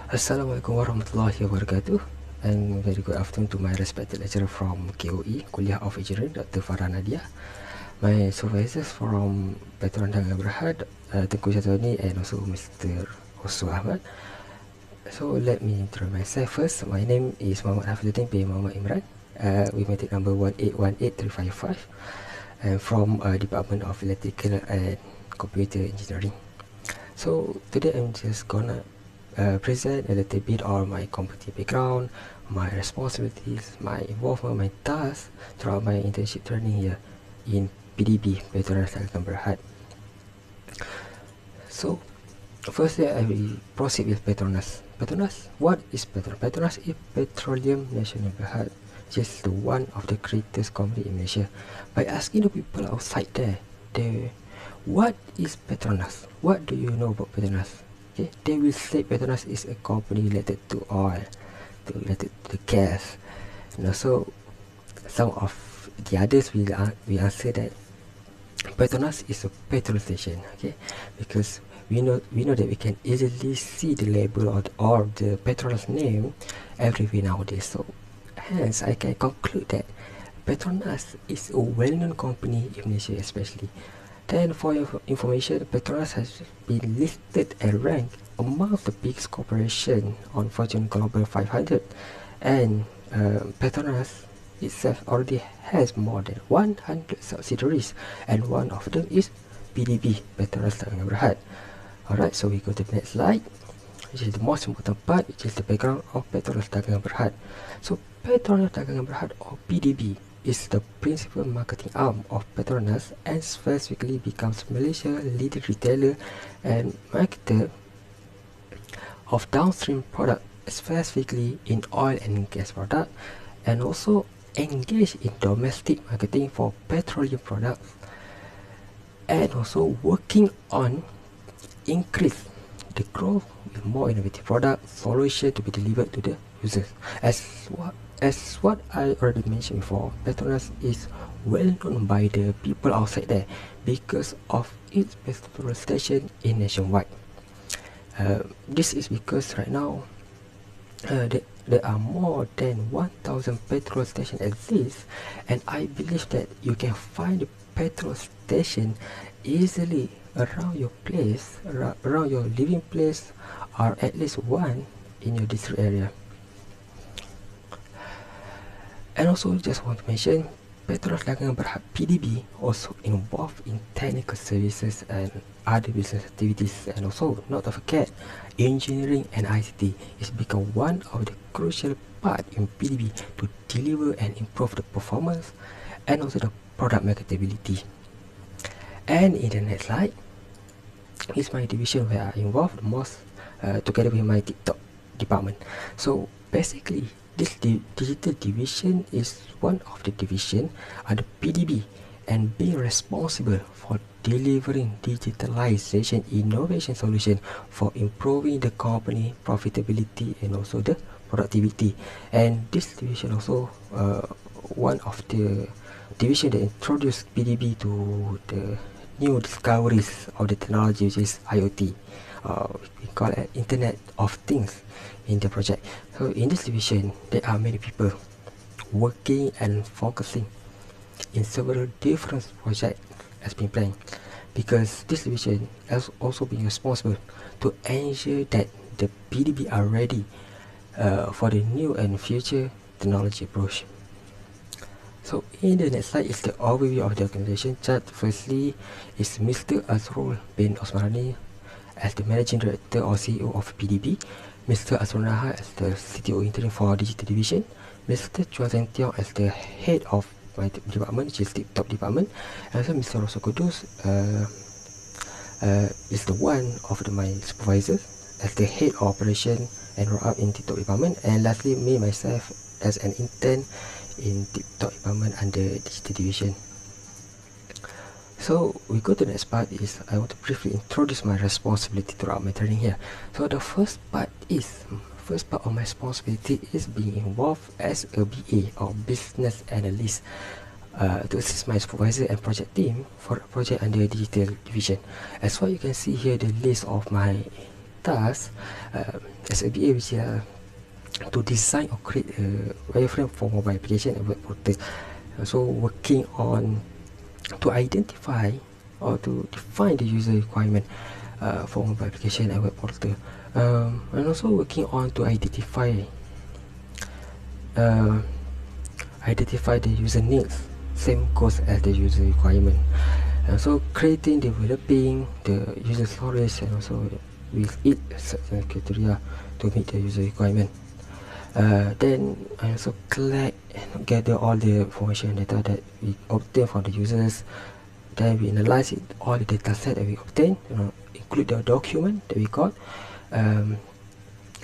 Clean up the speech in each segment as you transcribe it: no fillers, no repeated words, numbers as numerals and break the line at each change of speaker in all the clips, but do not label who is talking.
Assalamualaikum warahmatullahi wabarakatuh, and very good afternoon to my respected lecturer from KOE, Kuliah of Engineering, Dr. Farah Nadia, my supervisors from PETRONAS Dagangan Berhad, Tengku Syazwani, and also Mr. Osu Ahmad. So let me introduce myself first. My name is Muhammad Hafizudin bin Muhammad Imran, with Matric number 1818355, and from Department of Electrical and Computer Engineering. So today I'm just gonna present a little bit on my company background, my responsibilities, my involvement, my tasks throughout my internship training here in PDB, PETRONAS Dagangan Berhad. So firstly, I will proceed with PETRONAS. PETRONAS, what is PETRONAS? PETRONAS is Petroleum National Berhad, just the one of the greatest company in Malaysia. By asking the people outside there, what is PETRONAS? What do you know about PETRONAS? Okay, they will say PETRONAS is a company related to oil, related to gas, and also some of the others will answer that PETRONAS is a petrol station. Okay, because we know that we can easily see the label or the PETRONAS name everywhere nowadays. So hence I can conclude that PETRONAS is a well-known company in Malaysia especially. Then for your information, PETRONAS has been listed and ranked among the biggest corporation on Fortune Global 500, and PETRONAS itself already has more than 100 subsidiaries, and one of them is PDB, PETRONAS Dagangan Berhad. Alright, so we go to the next slide, which is the most important part, which is the background of PETRONAS Dagangan Berhad. So PETRONAS Dagangan Berhad, or PDB, is the principal marketing arm of PETRONAS and specifically becomes Malaysia's leading retailer and marketer of downstream product, specifically in oil and gas product, and also engage in domestic marketing for petroleum products, and also working on increase the growth with more innovative product solution to be delivered to the users. As what I already mentioned before, PETRONAS is well known by the people outside there because of its petrol station in nationwide. This is because right now there are more than 1,000 petrol stations exist, and I believe that you can find the petrol station easily around your place, around your living place, or at least one in your district area. And also just want to mention, PETRONAS Dagangan Berhad PDB also involved in technical services and other business activities, and also not to forget, engineering and ICT is become one of the crucial part in PDB to deliver and improve the performance and also the product marketability. And in the next slide is my division where I involved most together with my TikTok department. So basically, this digital division is one of the division under PDB and being responsible for delivering digitalization innovation solution for improving the company profitability and also the productivity. And this division also one of the division that introduced PDB to the new discoveries of the technology, which is IoT. We call it Internet of Things in the project. So in this division, there are many people working and focusing in several different projects as been planned, because this division has also been responsible to ensure that the PDB are ready for the new and future technology approach. So in the next slide is the overview of the organization chart. Firstly is Mr. Azrul bin Osmarani as the Managing Director or CEO of PDB, Mr. Azrul Naha as the CTO interim for Digital Division, Mr. Chua Zeng Tiong as the Head of my department, which is TikTok department, and also Mr. Rosso Kudus is the one of my supervisors as the Head of Operation and Rollout in TikTok department, and lastly me myself as an intern in TikTok department under Digital Division. So we go to the next part is I want to briefly introduce my responsibility throughout my training here. So the first part of my responsibility is being involved as a BA or business analyst to assist my supervisor and project team for a project under Digital Division. As what you can see here, the list of my task as a BA, which is to design or create a wireframe for mobile application and web portal. So working on to identify or to define the user requirement for mobile application and web portal, and also working on to identify the user needs, same goes as the user requirement. So creating, developing the user stories, and also with it certain criteria to meet the user requirement. Then I also collect and gather all the information data that we obtain from the users. Then we analyze it, all the data set that we obtain, include the document that we got. And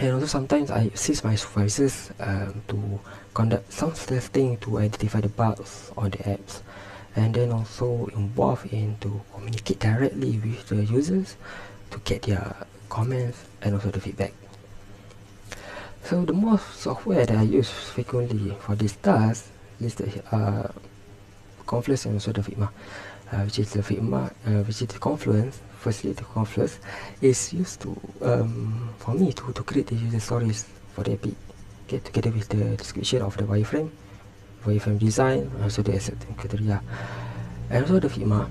also sometimes I assist my supervisors to conduct some testing to identify the bugs on the apps, and then also involved in to communicate directly with the users to get their comments and also the feedback. So the most software that I use frequently for this task is the Confluence and also the Figma, which is the Confluence. Firstly, the Confluence is used to for me to create the user stories for the API, okay, together with the description of the wireframe design, also the acceptance criteria. And also the Figma,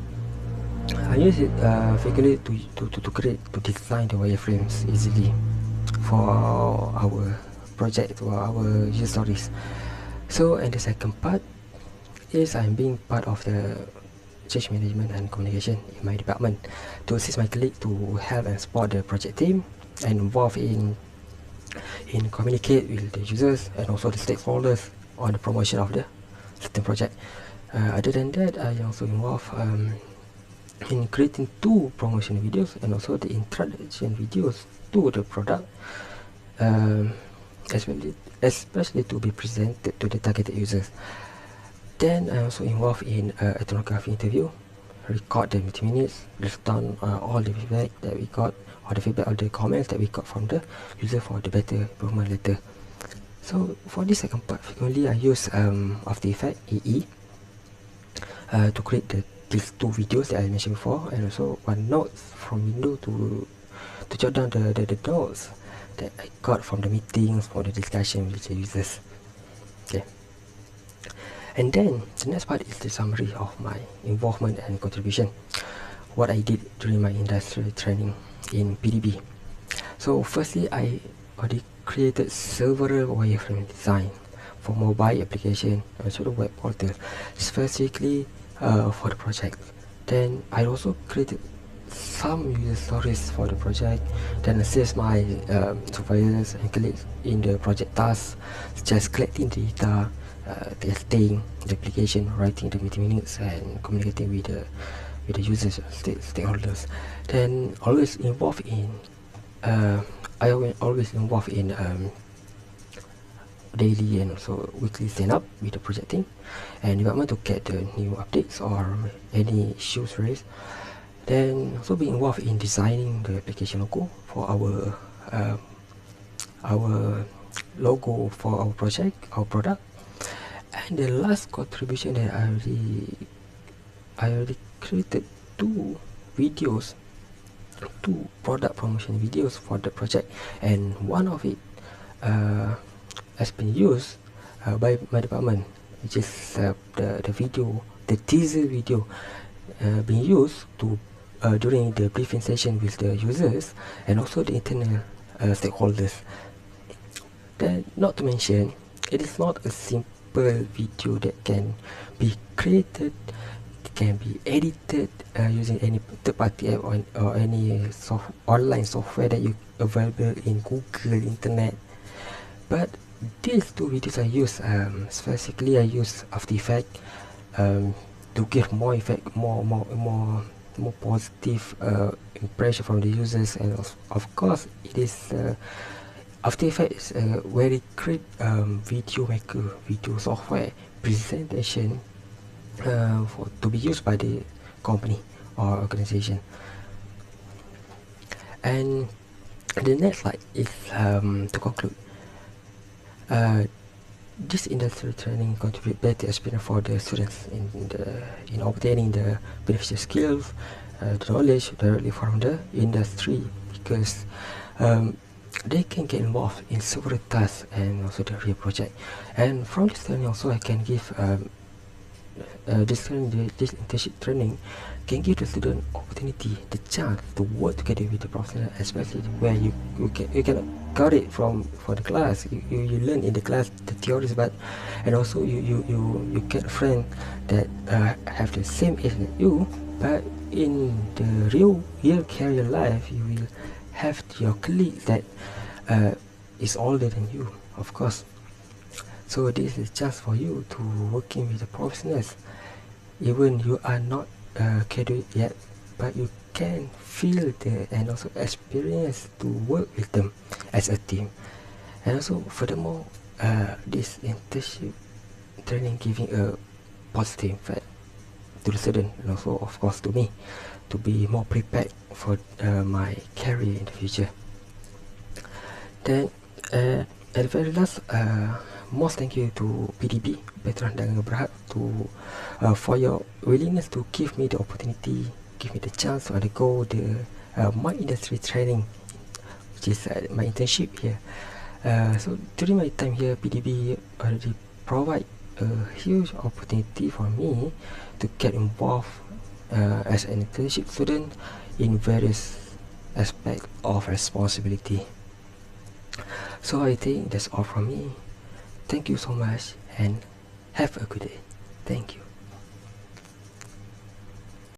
I use it frequently to design the wireframes easily for our project or our user stories. So, and the second part is I'm being part of the change management and communication in my department to assist my colleague to help and support the project team and involve in communicate with the users and also the stakeholders on the promotion of the certain project. Other than that, I also involve in creating 2 promotion videos and also the introduction videos to the product, especially to be presented to the targeted users. Then I also involved in ethnography interview, record the 20 minutes, list down all the feedback that we got, or the feedback or the comments that we got from the user for the better improvement later. So for this second part, frequently I use After Effects AE to create these 2 videos that I mentioned before, and also OneNote from Windows to jot down the notes that I got from the meetings, for the discussion with the users. Okay. And then the next part is the summary of my involvement and contribution, what I did during my industrial training in PDB. So firstly, I already created several wireframe design for mobile application and also the web portal, specifically for the project. Then I also created some user stories for the project, then assist my supervisors and colleagues in the project tasks, such as collecting data, testing the application, writing the meeting minutes, and communicating with the users, stakeholders. Then always involved in I always involved in daily and also weekly stand up with the project team and development to get the new updates or any issues raised. Then also be involved in designing the application logo for our logo for our project, our product. And the last contribution that I already created 2 videos, 2 product promotion videos for the project, and one of it has been used by my department, which is the teaser video being used to during the briefing session with the users and also the internal stakeholders. Then, not to mention, it is not a simple video that can be created, can be edited using any third-party app or any online software that you available in Google, internet. But these 2 videos I use, specifically I use After Effects to give more effect, more positive impression from the users, and of course it is After Effects is a very great video maker, video software presentation to be used by the company or organization. And the next slide is to conclude. This industrial training contribute better experience for the students in obtaining the beneficial skills, the knowledge directly from the industry, because they can get involved in several tasks and also the real project. And from this training also I can give this internship training can give the student opportunity, the chance to work together with the professional, especially where you cannot got it from the class. You learn in the class the theories, but and also you get a friend that have the same age as you, but in the real career life you will have your colleague that is older than you, of course. So this is just for you to working with the professionals, even you are not graduate yet, but you can feel the and also experience to work with them as a team. And also furthermore, this internship training giving a positive impact to the student and also of course to me to be more prepared for my career in the future. Then at the very last, most thank you to PDB Petronas Dagangan Berhad to for your willingness to give me the opportunity, give me the chance to undergo the my industry training, which is my internship here. So during my time here, PDB already provide a huge opportunity for me to get involved as an internship student in various aspects of responsibility. So I think that's all from me. Thank you so much and have a good day. Thank you.